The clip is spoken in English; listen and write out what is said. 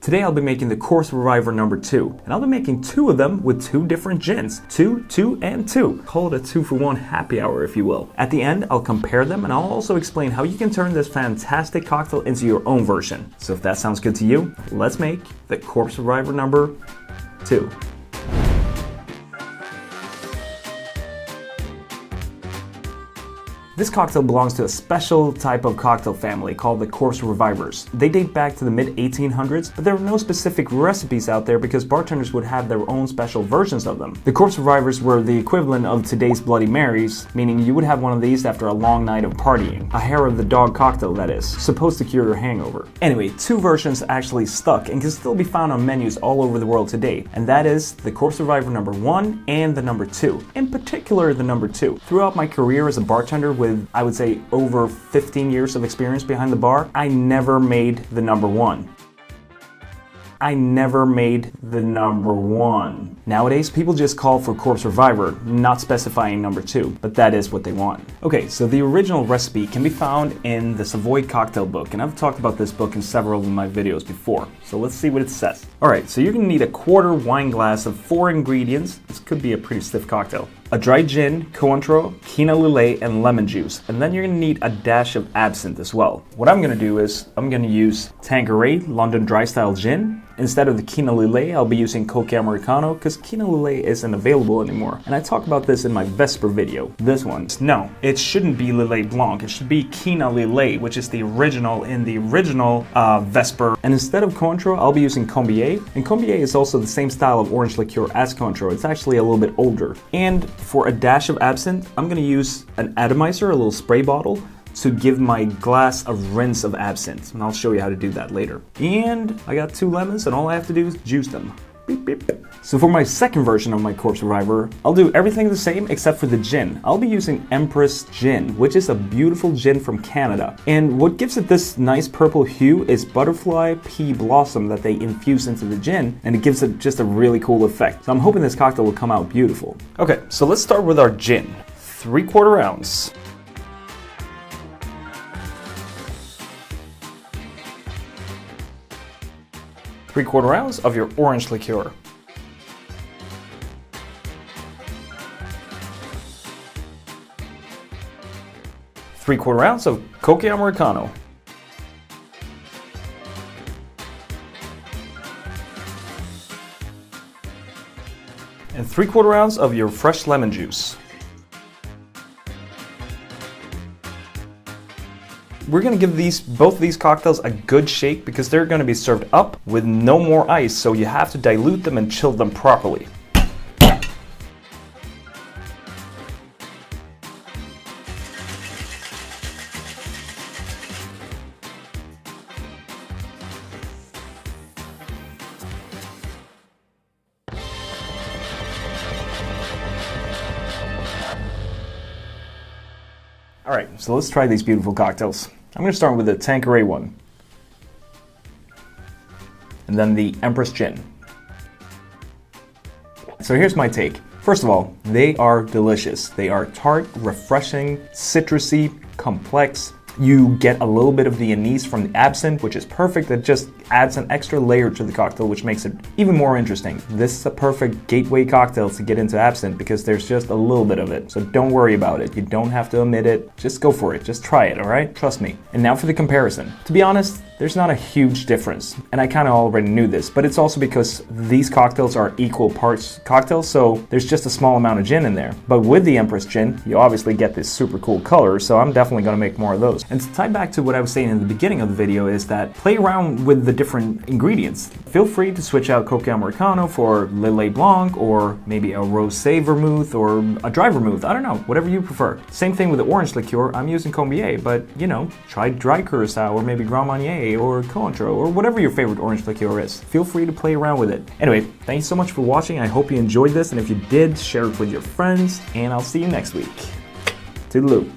Today I'll be making the Corpse Reviver number 2, and I'll be making 2 of them with 2 different gins. 2, 2, and 2. Call it a 2-for-1 happy hour, if you will. At the end, I'll compare them, and I'll also explain how you can turn this fantastic cocktail into your own version. So if that sounds good to you, let's make the Corpse Reviver number 2. This cocktail belongs to a special type of cocktail family called the Corpse Revivers. They date back to the mid-1800s, but there were no specific recipes out there because bartenders would have their own special versions of them. The Corpse Revivers were the equivalent of today's Bloody Marys, meaning you would have one of these after a long night of partying. A hair of the dog cocktail, that is, supposed to cure your hangover. Anyway, 2 versions actually stuck and can still be found on menus all over the world today, and that is the Corpse Reviver number 1 and the number 2. In particular, the number 2. Throughout my career as a bartender with, I would say, over 15 years of experience behind the bar, I never made the number 1. I never made the number 1. Nowadays, people just call for Corpse Reviver, not specifying number 2, but that is what they want. Okay, so the original recipe can be found in the Savoy Cocktail book, and I've talked about this book in several of my videos before, so let's see what it says. Alright, so you're gonna need a 1/4 wine glass of 4 ingredients. This could be a pretty stiff cocktail. A dry gin, Cointreau, Quina Lillet, and lemon juice. And then you're gonna need a dash of absinthe as well. What I'm gonna do is, I'm gonna use Tanqueray London Dry Style Gin. Instead of the Quina Lillet, I'll be using Cocchi Americano because Quina Lillet isn't available anymore. And I talk about this in my Vesper video. This one. No, it shouldn't be Lillet Blanc. It should be Quina Lillet, which is the original in the original Vesper. And instead of Cointreau, I'll be using Combier. And Combier is also the same style of orange liqueur as Cointreau. It's actually a little bit older. And for a dash of absinthe, I'm gonna use an atomizer, a little spray bottle, to give my glass a rinse of absinthe. And I'll show you how to do that later. And I got 2 lemons, and all I have to do is juice them. Beep, beep. So for my second version of my Corpse Reviver, I'll do everything the same except for the gin. I'll be using Empress Gin, which is a beautiful gin from Canada. And what gives it this nice purple hue is butterfly pea blossom that they infuse into the gin, and it gives it just a really cool effect. So I'm hoping this cocktail will come out beautiful. Okay, so let's start with our gin. 3/4 ounce. Three-quarter ounce of your orange liqueur. Three-quarter ounce of Cocchi Americano. And 3/4 ounce of your fresh lemon juice. We're gonna give both of these cocktails a good shake because they're gonna be served up with no more ice, so you have to dilute them and chill them properly. Alright, so let's try these beautiful cocktails. I'm going to start with the Tanqueray one. And then the Empress Gin. So here's my take. First of all, they are delicious. They are tart, refreshing, citrusy, complex. You get a little bit of the anise from the absinthe, which is perfect. It just adds an extra layer to the cocktail, which makes it even more interesting. This is a perfect gateway cocktail to get into absinthe because there's just a little bit of it. So don't worry about it. You don't have to omit it. Just go for it. Just try it, all right? Trust me. And now for the comparison. To be honest, there's not a huge difference. And I kind of already knew this, but it's also because these cocktails are equal parts cocktails, so there's just a small amount of gin in there. But with the Empress Gin, you obviously get this super cool color, so I'm definitely going to make more of those. And to tie back to what I was saying in the beginning of the video is that play around with the different ingredients. Feel free to switch out Cocchi Americano for Lillet Blanc, or maybe a rosé vermouth, or a dry vermouth. I don't know, whatever you prefer. Same thing with the orange liqueur. I'm using Combier, but you know, try dry Curacao, or maybe Grand Marnier, or Cointreau, or whatever your favorite orange liqueur is. Feel free to play around with it. Anyway, thank you so much for watching. I hope you enjoyed this, and if you did, share it with your friends, and I'll see you next week. Toodaloo.